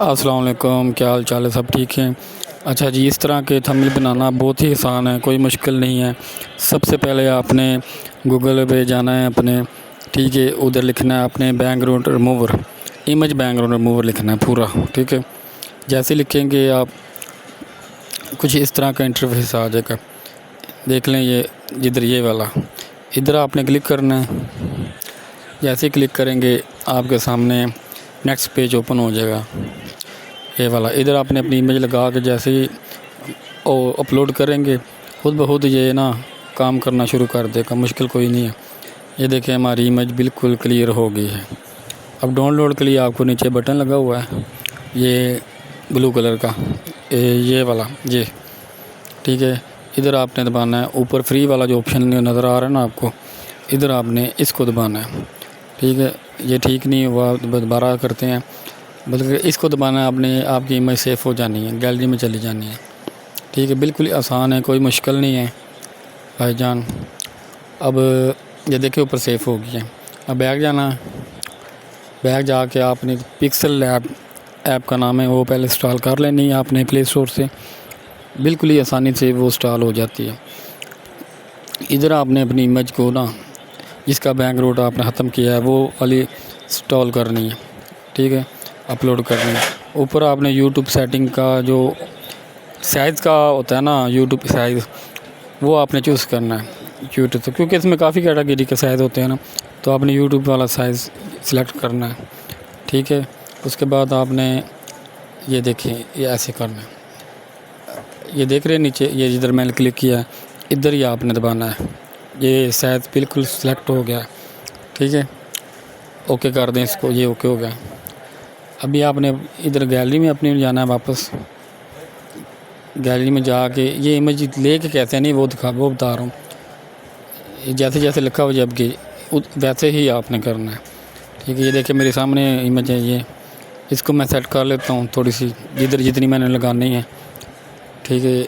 अस्सलाम वालेकुम, क्या हाल चाल है? सब ठीक हैं? अच्छा जी, इस तरह के थंबनेल बनाना बहुत ही आसान है, कोई मुश्किल नहीं है। सबसे पहले आपने गूगल पे जाना है अपने, ठीक है। उधर लिखना है अपने background remover, image background remover लिखना है पूरा, ठीक है। जैसे लिखेंगे आप कुछ इस तरह का इंटरफेस आ जाएगा। देख लें ये जिधर ये वाला, इधर आपने क्लिक करना है। जैसे ही क्लिक करेंगे आपके सामने नेक्स्ट पेज ओपन हो जाएगा, ये वाला। इधर आपने अपनी इमेज लगा के जैसे ही अपलोड करेंगे खुद ब खुद ये ना काम करना शुरू कर देगा, मुश्किल कोई नहीं है। ये देखें हमारी इमेज बिल्कुल क्लियर हो गई है। अब डाउनलोड के लिए आपको नीचे बटन लगा हुआ है ये ब्लू कलर का, ये वाला, ये ठीक है। इधर आपने दबाना है, ऊपर फ्री वाला जो ऑप्शन नज़र आ रहा है ना आपको, इधर आपने इसको दबाना है, ठीक है। ये ठीक नहीं हुआ, दोबारा करते हैं। बल्कि इसको दबाना है आपने, आपकी इमेज सेफ़ हो जानी है, गैलरी में चली जानी है, ठीक है। बिल्कुल ही आसान है, कोई मुश्किल नहीं है भाईजान। अब ये देखिए ऊपर सेफ़ हो गई है। अब बैग जाना है, बैग जाके आपने पिक्सल लैब ऐप का नाम है वो पहले इंस्टॉल कर लेनी है आपने प्ले स्टोर से। बिल्कुल ही आसानी से वो इंस्टॉल हो जाती है। इधर आपने अपनी इमेज को ना, जिसका बैकग्राउंड आपने ख़त्म किया है वो वाली इंस्टॉल करनी है, ठीक है, अपलोड करनी है। ऊपर आपने यूट्यूब सेटिंग का जो साइज़ का होता है ना, यूट्यूब साइज़, वो आपने चूज़ करना है यूट्यूब से, क्योंकि इसमें काफ़ी कैटेगरी के साइज़ होते हैं ना, तो आपने यूट्यूब वाला साइज़ सिलेक्ट करना है, ठीक है। उसके बाद आपने ये देखें, ये ऐसे करना है। ये देख रहे हैं नीचे, ये जिधर मैंने क्लिक किया है इधर ही आपने दबाना है। ये साइज़ बिल्कुल सिलेक्ट हो गया, ठीक है। ओके कर दें इसको, ये ओके हो गया। अभी आपने इधर गैलरी में अपनी जाना है, वापस गैलरी में जाके ये इमेज लेके कैसे नहीं वो बता रहा हूँ। जैसे जैसे लिखा हो जबकि वैसे ही आपने करना है, ठीक है। ये देखिए मेरे सामने इमेज है ये, इसको मैं सेट कर लेता हूँ थोड़ी सी, जिधर जितनी मैंने लगानी है, ठीक है।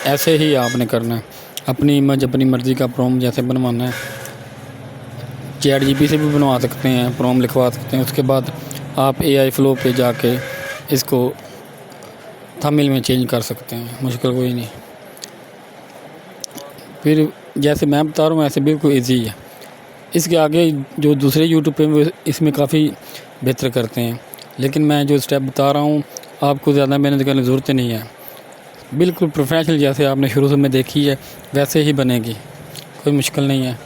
ऐसे ही आपने करना है। अपनी इमेज अपनी मर्ज़ी का प्रॉम्प्ट जैसे बनवाना है, चैट जीपीटी से भी बनवा सकते हैं, प्रॉम्प्ट लिखवा सकते हैं। उसके बाद आप एआई फ्लो पे जाके इसको थंबनेल में चेंज कर सकते हैं, मुश्किल कोई नहीं। फिर जैसे मैं बता रहा हूँ ऐसे बिल्कुल इजी है। इसके आगे जो दूसरे यूट्यूब पे वो इसमें काफ़ी बेहतर करते हैं, लेकिन मैं जो स्टेप बता रहा हूँ आपको ज़्यादा मेहनत करने की ज़रूरत नहीं है। बिल्कुल प्रोफेशनल जैसे आपने शुरू से में देखी है वैसे ही बनेगी, कोई मुश्किल नहीं है।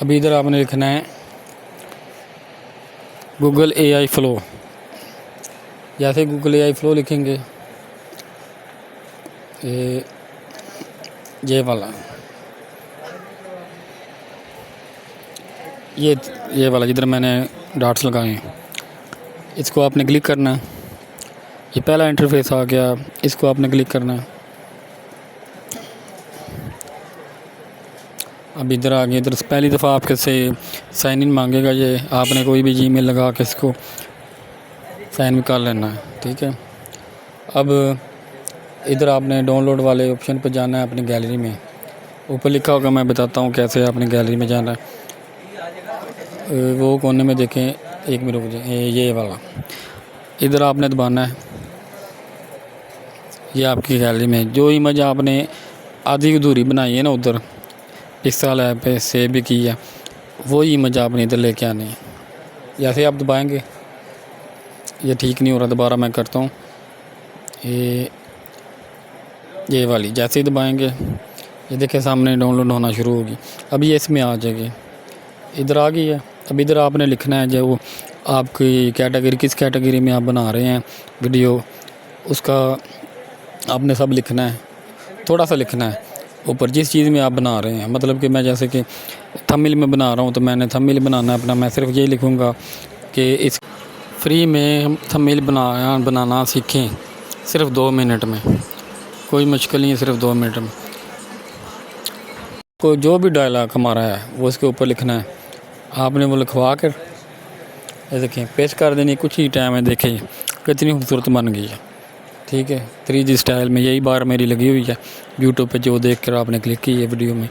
अभी इधर आपने लिखना है गूगल एआई फ्लो। जैसे गूगल एआई फ्लो लिखेंगे, ये वाला, ये वाला जिधर मैंने डॉट्स लगाए हैं, इसको आपने क्लिक करना है। ये पहला इंटरफेस आ गया, इसको आपने क्लिक करना है। अब इधर आ गया, इधर पहली दफ़ा आपके से साइन इन मांगेगा। ये आपने कोई भी जीमेल लगा के इसको साइन इन कर लेना है, ठीक है। अब इधर आपने डाउनलोड वाले ऑप्शन पर जाना है अपनी गैलरी में। ऊपर लिखा होगा, मैं बताता हूँ कैसे अपनी गैलरी में जाना है। वो कोने में देखें, एक मिनट रुक जाए, ये वाला इधर आपने दबाना है। ये आपकी गैलरी में जो इमेज आपने आधी अधूरी बनाई है ना, उधर पिक्सल ऐप पे सेव भी की है, वो इमेज आपने इधर लेके आनी है। जैसे आप दबाएंगे, ये ठीक नहीं हो रहा, दोबारा मैं करता हूँ। ये वाली जैसे ही दबाएंगे ये देखिए सामने डाउनलोड होना शुरू होगी। अब ये इसमें आ जाएगी, इधर आ गई है। अब इधर आपने लिखना है जो वो आपकी कैटेगरी, किस कैटेगरी में आप बना रहे हैं वीडियो, उसका आपने सब लिखना है, थोड़ा सा लिखना है ऊपर जिस चीज़ में आप बना रहे हैं। मतलब कि मैं जैसे कि थंबनेल में बना रहा हूँ तो मैंने थंबनेल बनाना है अपना, मैं सिर्फ ये लिखूँगा कि इस फ्री में हम थंबनेल बनाना सीखें सिर्फ 2 मिनट में, कोई मुश्किल नहीं है, सिर्फ 2 मिनट में। कोई जो भी डायलॉग हमारा है वो इसके ऊपर लिखना है, आपने वो लिखवा कर ये देखें पेस्ट कर देनी। कुछ ही टाइम है, देखें कितनी खूबसूरत बन गई है, ठीक है। 3G स्टाइल में यही बार मेरी लगी हुई है यूट्यूब पे, जो देख कर आपने क्लिक की है वीडियो में,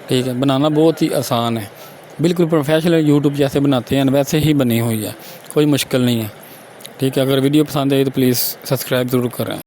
ठीक है। बनाना बहुत ही आसान है, बिल्कुल प्रोफेशनल यूट्यूब जैसे बनाते हैं वैसे ही बनी हुई है, कोई मुश्किल नहीं है। ठीक है। अगर वीडियो पसंद आई तो प्लीज़ सब्सक्राइब ज़रूर करें।